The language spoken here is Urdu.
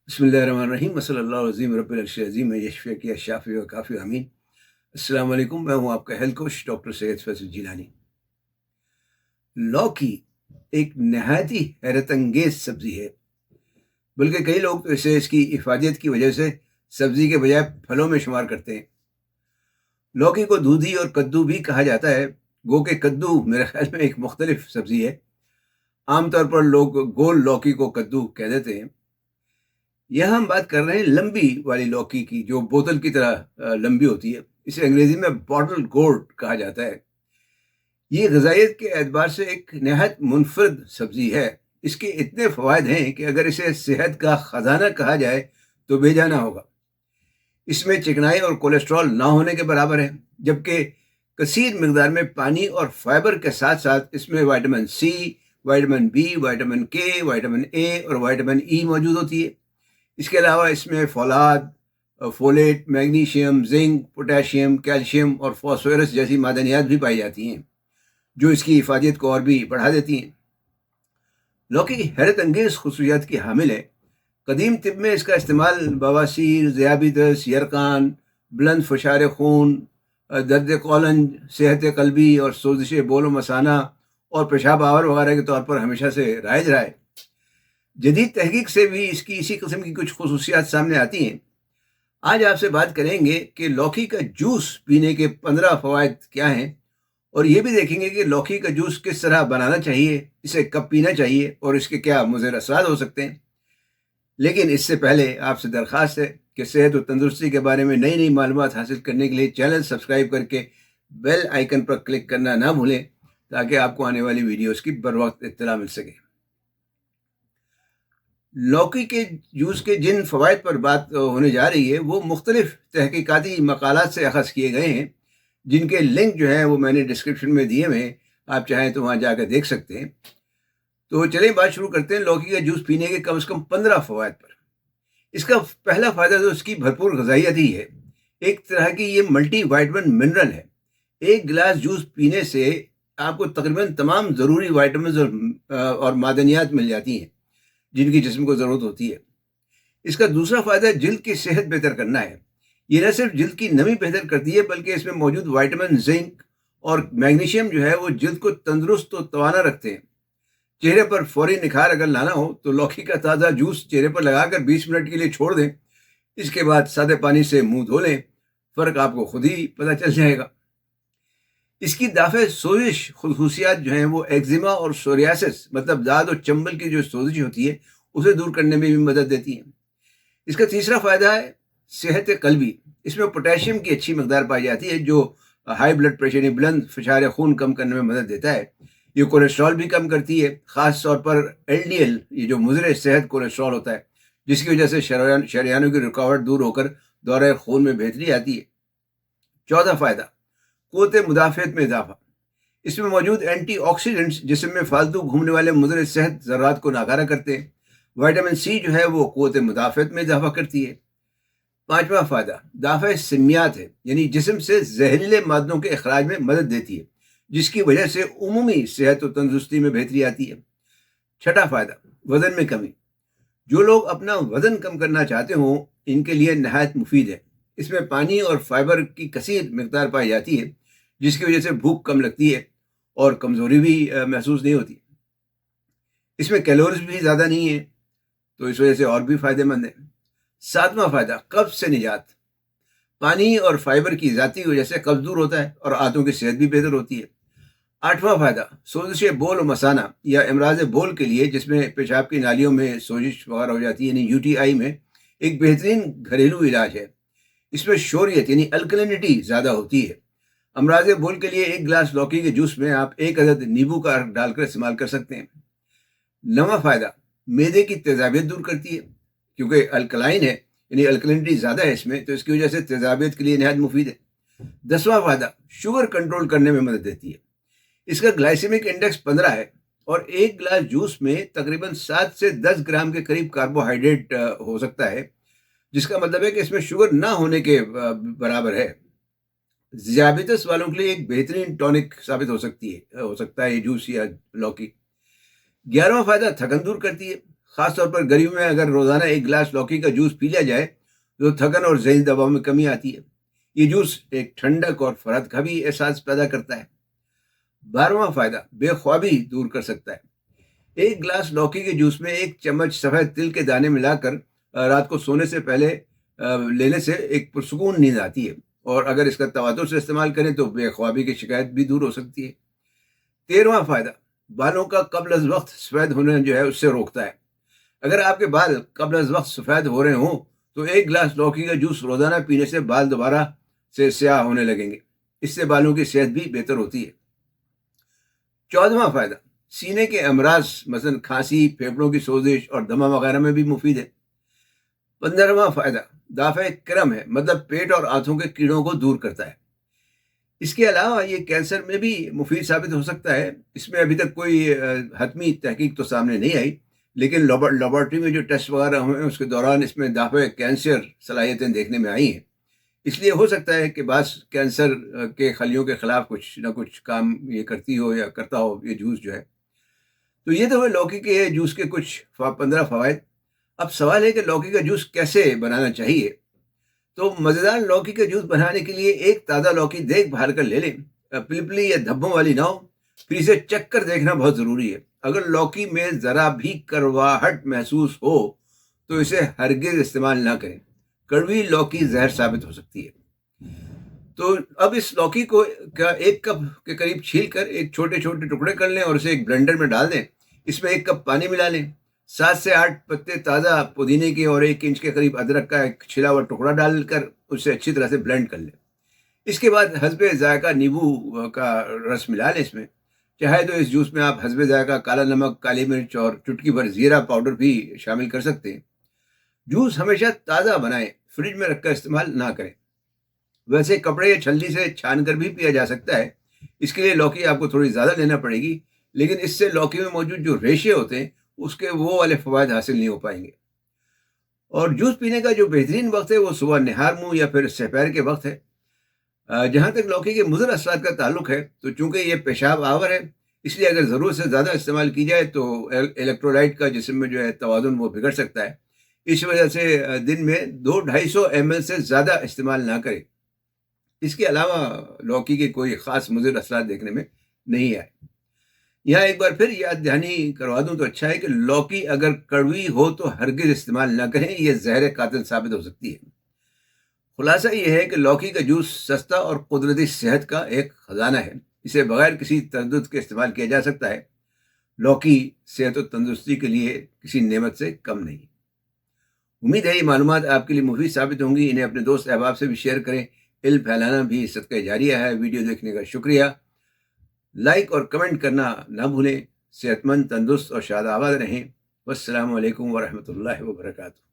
بسم اللہ الرحمن الرحیم صلی اللہ عظیم رب العرش عظیم یشفیع کی شافی و کافی امین۔ السلام علیکم، میں ہوں آپ کا ہیلتھ کوچ ڈاکٹر سید فیصل جیلانی۔ لوکی ایک نہایت ہی حیرت انگیز سبزی ہے، بلکہ کئی لوگ تو اسے اس کی افادیت کی وجہ سے سبزی کے بجائے پھلوں میں شمار کرتے ہیں۔ لوکی کو دودھی اور کدو بھی کہا جاتا ہے، گو کہ کدو میرے خیال میں ایک مختلف سبزی ہے۔ عام طور پر لوگ گول لوکی کو کدو کہہ دیتے ہیں۔ یہاں ہم بات کر رہے ہیں لمبی والی لوکی کی، جو بوتل کی طرح لمبی ہوتی ہے۔ اسے انگریزی میں باٹل گورڈ کہا جاتا ہے۔ یہ غذائیت کے اعتبار سے ایک نہایت منفرد سبزی ہے۔ اس کے اتنے فوائد ہیں کہ اگر اسے صحت کا خزانہ کہا جائے تو بے جانا ہوگا۔ اس میں چکنائی اور کولیسٹرول نہ ہونے کے برابر ہے، جبکہ کثیر مقدار میں پانی اور فائبر کے ساتھ ساتھ اس میں vitamin C, vitamin B, vitamin K, vitamin A اور وائٹامن ای موجود ہوتی ہے۔ اس کے علاوہ اس میں فولاد، فولیٹ، میگنیشیم، زنک، پوٹاشیم، کیلشیم اور فاسفورس جیسی معدنیات بھی پائی جاتی ہیں، جو اس کی افادیت کو اور بھی بڑھا دیتی ہیں۔ لوکی حیرت انگیز خصوصیات کی حامل ہے۔ قدیم طب میں اس کا استعمال بواسیر، ذیابیطس، یرقان، بلند فشار خون، درد کولن، صحت قلبی اور سوزش بول و مثانہ اور پیشاب آور وغیرہ کے طور پر ہمیشہ سے رائج رہا ہے۔ جدید تحقیق سے بھی اس کی اسی قسم کی کچھ خصوصیات سامنے آتی ہیں۔ آج آپ سے بات کریں گے کہ لوکی کا جوس پینے کے 15 فوائد کیا ہیں، اور یہ بھی دیکھیں گے کہ لوکی کا جوس کس طرح بنانا چاہیے، اسے کب پینا چاہیے اور اس کے کیا مضر اثرات ہو سکتے ہیں۔ لیکن اس سے پہلے آپ سے درخواست ہے کہ صحت و تندرستی کے بارے میں نئی نئی معلومات حاصل کرنے کے لیے چینل سبسکرائب کر کے بیل آئیکن پر کلک کرنا نہ بھولیں، تاکہ آپ کو آنے والی ویڈیوز کی بروقت اطلاع مل سکے۔ لوکی کے جوس کے جن فوائد پر بات ہونے جا رہی ہے وہ مختلف تحقیقاتی مقالات سے اخذ کیے گئے ہیں، جن کے لنک جو ہیں وہ میں نے ڈسکرپشن میں دیے ہوئے ہیں، آپ چاہیں تو وہاں جا کر دیکھ سکتے ہیں۔ تو چلیں بات شروع کرتے ہیں لوکی کا جوس پینے کے کم از کم 15 فوائد پر۔ اس کا پہلا فائدہ تو اس کی بھرپور غذائیت ہی ہے۔ ایک طرح کی یہ ملٹی وائٹامن منرل ہے۔ ایک گلاس جوس پینے سے آپ کو تقریباً تمام ضروری وائٹامنز اور معدنیات مل جاتی ہیں، جن کی جسم کو ضرورت ہوتی ہے۔ اس کا دوسرا فائدہ جلد کی صحت بہتر کرنا ہے۔ یہ نہ صرف جلد کی نمی بہتر کرتی ہے، بلکہ اس میں موجود وائٹامن زنک اور میگنیشیم جو ہے وہ جلد کو تندرست و توانا رکھتے ہیں۔ چہرے پر فوری نکھار اگر لانا ہو تو لوکی کا تازہ جوس چہرے پر لگا کر 20 منٹ کے لیے چھوڑ دیں۔ اس کے بعد سادے پانی سے منہ دھو لیں، فرق آپ کو خود ہی پتہ چل جائے گا۔ اس کی دافع سوزش خصوصیات جو ہیں وہ ایگزیما اور سوریاسس، مطلب داد اور چنبل کی جو سوزش ہوتی ہے، اسے دور کرنے میں بھی مدد دیتی ہیں۔ اس کا تیسرا فائدہ ہے صحت قلبی۔ اس میں پوٹاشیم کی اچھی مقدار پائی جاتی ہے، جو ہائی بلڈ پریشر یعنی بلند فشار خون کم کرنے میں مدد دیتا ہے۔ یہ کولیسٹرول بھی کم کرتی ہے، خاص طور پر ایل ڈی ایل، یہ جو مضر صحت کولیسٹرول ہوتا ہے، جس کی وجہ سے شریانوں کی رکاوٹ دور ہو کر دورہ خون میں بہتری آتی ہے۔ چوتھا فائدہ قوت مدافعت میں اضافہ۔ اس میں موجود اینٹی آکسیڈنٹس جسم میں فالتو گھومنے والے مضر صحت ذرات کو ناکارہ کرتے ہیں۔ وائٹامن سی جو ہے وہ قوت مدافعت میں اضافہ کرتی ہے۔ پانچواں فائدہ دافع سمیات ہے، یعنی جسم سے زہریلے مادوں کے اخراج میں مدد دیتی ہے، جس کی وجہ سے عمومی صحت و تندرستی میں بہتری آتی ہے۔ چھٹا فائدہ وزن میں کمی۔ جو لوگ اپنا وزن کم کرنا چاہتے ہوں ان کے لیے نہایت مفید ہے۔ اس میں پانی اور فائبر کی کثیر مقدار پائی جاتی ہے، جس کی وجہ سے بھوک کم لگتی ہے اور کمزوری بھی محسوس نہیں ہوتی۔ اس میں کیلوریز بھی زیادہ نہیں ہے، تو اس وجہ سے اور بھی فائدہ مند ہے۔ ساتواں فائدہ قبض سے نجات۔ پانی اور فائبر کی ذاتی وجہ سے قبض دور ہوتا ہے اور آنتوں کی صحت بھی بہتر ہوتی ہے۔ آٹھواں فائدہ سوزش بول و مثانہ یا امراض بول کے لیے، جس میں پیشاب کی نالیوں میں سوزش وغیرہ ہو جاتی ہے، یعنی یو ٹی آئی میں، ایک بہترین گھریلو علاج ہے۔ اس میں شوریت یعنی الکلینٹی زیادہ ہوتی ہے۔ امراض بول کے لیے ایک گلاس لوکی کے جوس میں آپ 1 عدد نیبو کا ڈال کر استعمال کر سکتے ہیں۔ نواں فائدہ معدے کی تیزابیت دور کرتی ہے، کیونکہ الکلائن ہے، یعنی الکلینٹی زیادہ ہے اس میں، تو اس کی وجہ سے تیزابیت کے لیے نہایت مفید ہے۔ 10واں فائدہ شوگر کنٹرول کرنے میں مدد دیتی ہے۔ اس کا گلائسیمک انڈیکس 15 ہے، اور ایک گلاس جوس میں تقریباً 7 سے 10 گرام کے قریب کاربوہائیڈریٹ ہو سکتا ہے، جس کا مطلب ہے کہ اس میں شوگر نہ ہونے کے برابر ہے۔ ذیابیطس والوں کے لیے ایک بہترین ٹونک ثابت ہو سکتا ہے یہ جوس یا لوکی۔ 11واں فائدہ تھکن دور کرتی ہے، خاص طور پر گرمیوں میں اگر روزانہ ایک گلاس لوکی کا جوس پی لیا جائے تو تھکن اور ذہنی دباؤ میں کمی آتی ہے۔ یہ جوس ایک ٹھنڈک اور فرحت کا بھی احساس پیدا کرتا ہے۔ 12واں فائدہ، بے خوابی دور کر سکتا ہے۔ ایک گلاس لوکی کے جوس میں ایک چمچ سفید تل کے دانے ملا کر رات کو سونے سے پہلے لینے سے ایک پرسکون نیند آتی ہے، اور اگر اس کا تواتر سے استعمال کریں تو بے خوابی کی شکایت بھی دور ہو سکتی ہے۔ 13واں فائدہ، بالوں کا قبل از وقت سفید ہونا جو ہے اس سے روکتا ہے۔ اگر آپ کے بال قبل از وقت سفید ہو رہے ہوں تو ایک گلاس لوکی کا جوس روزانہ پینے سے بال دوبارہ سے سیاہ ہونے لگیں گے۔ اس سے بالوں کی صحت بھی بہتر ہوتی ہے۔ 14واں فائدہ، سینے کے امراض مثلا کھانسی، پھیپھڑوں کی سوزش اور دمہ وغیرہ میں بھی مفید ہے۔ 15واں فائدہ، دافع کرم ہے، مطلب پیٹ اور آنتوں کے کیڑوں کو دور کرتا ہے۔ اس کے علاوہ یہ کینسر میں بھی مفید ثابت ہو سکتا ہے۔ اس میں ابھی تک کوئی حتمی تحقیق تو سامنے نہیں آئی، لیکن لیبارٹری میں جو ٹیسٹ وغیرہ ہوئے ہیں اس کے دوران اس میں دافع کینسر صلاحیتیں دیکھنے میں آئی ہیں۔ اس لیے ہو سکتا ہے کہ بعض کینسر کے خلیوں کے خلاف کچھ نہ کچھ کام یہ کرتی ہو یا کرتا ہو یہ جوس جو ہے۔ تو یہ تو ہوئے لوکی کے جوس کے کچھ 15 فوائد۔ اب سوال ہے کہ لوکی کا جوس کیسے بنانا چاہیے؟ تو مزیدار لوکی کا جوس بنانے کے لیے ایک تازہ لوکی دیکھ بھال کر لے لیں، پلپلی یا دھبوں والی نہ ہو، پھر اسے چکھ کر دیکھنا بہت ضروری ہے۔ اگر لوکی میں ذرا بھی کرواہٹ محسوس ہو تو اسے ہرگز استعمال نہ کریں، کڑوی لوکی زہر ثابت ہو سکتی ہے۔ تو اب اس لوکی کو ایک کپ کے قریب چھیل کر ایک چھوٹے چھوٹے ٹکڑے کر لیں اور اسے ایک بلینڈر میں ڈال دیں۔ اس میں 1 کپ پانی ملا لیں، 7 سے 8 پتے تازہ پودینے کے اور 1 انچ کے قریب ادرک کا ایک چھلا ہوا ٹکڑا ڈال کر اسے اچھی طرح سے بلینڈ کر لیں۔ اس کے بعد حسب ذائقہ نیبو کا رس ملا لیں۔ اس میں چاہے تو اس جوس میں آپ حسب ذائقہ کالا نمک، کالی مرچ اور چٹکی بھر زیرہ پاؤڈر بھی شامل کر سکتے ہیں۔ جوس ہمیشہ تازہ بنائیں، فریج میں رکھ کر استعمال نہ کریں۔ ویسے کپڑے یا چھلنی سے چھان کر بھی پیا جا سکتا ہے۔ اس کے لیے لوکی آپ کو تھوڑی زیادہ لینا پڑے گی، لیکن اس سے لوکی میں موجود جو ریشے ہوتے ہیں اس کے وہ والے فوائد حاصل نہیں ہو پائیں گے۔ اور جوس پینے کا جو بہترین وقت ہے وہ صبح نہار منہ یا پھر سحر کے وقت ہے۔ جہاں تک لوکی کے مضر اثرات کا تعلق ہے تو چونکہ یہ پیشاب آور ہے، اس لیے اگر ضرورت سے زیادہ استعمال کی جائے تو الیکٹرولائٹ کا جسم میں جو ہے توازن وہ بگڑ سکتا ہے۔ اس وجہ سے دن میں 200-250 ml سے زیادہ استعمال نہ کریں۔ اس کے علاوہ لوکی کے کوئی خاص مضر اثرات دیکھنے میں نہیں آئے۔ یہاں ایک بار پھر یاد دہانی کروا دوں تو اچھا ہے کہ لوکی اگر کڑوی ہو تو ہرگز استعمال نہ کریں، یہ زہر قاتل ثابت ہو سکتی ہے۔ خلاصہ یہ ہے کہ لوکی کا جوس سستا اور قدرتی صحت کا ایک خزانہ ہے۔ اسے بغیر کسی تردد کے استعمال کیا جا سکتا ہے۔ لوکی صحت و تندرستی کے لیے کسی نعمت سے کم نہیں۔ امید ہے یہ معلومات آپ کے لیے مفید ثابت ہوں گی۔ انہیں اپنے دوست احباب سے بھی شیئر کریں۔ علم پھیلانا بھی صدقہ جاریہ ہے۔ ویڈیو دیکھنے کا شکریہ۔ لائک اور کمنٹ کرنا نہ بھولیں۔ صحت مند، تندرست اور شاد آباد رہیں۔ والسلام علیکم ورحمۃ اللہ وبرکاتہ۔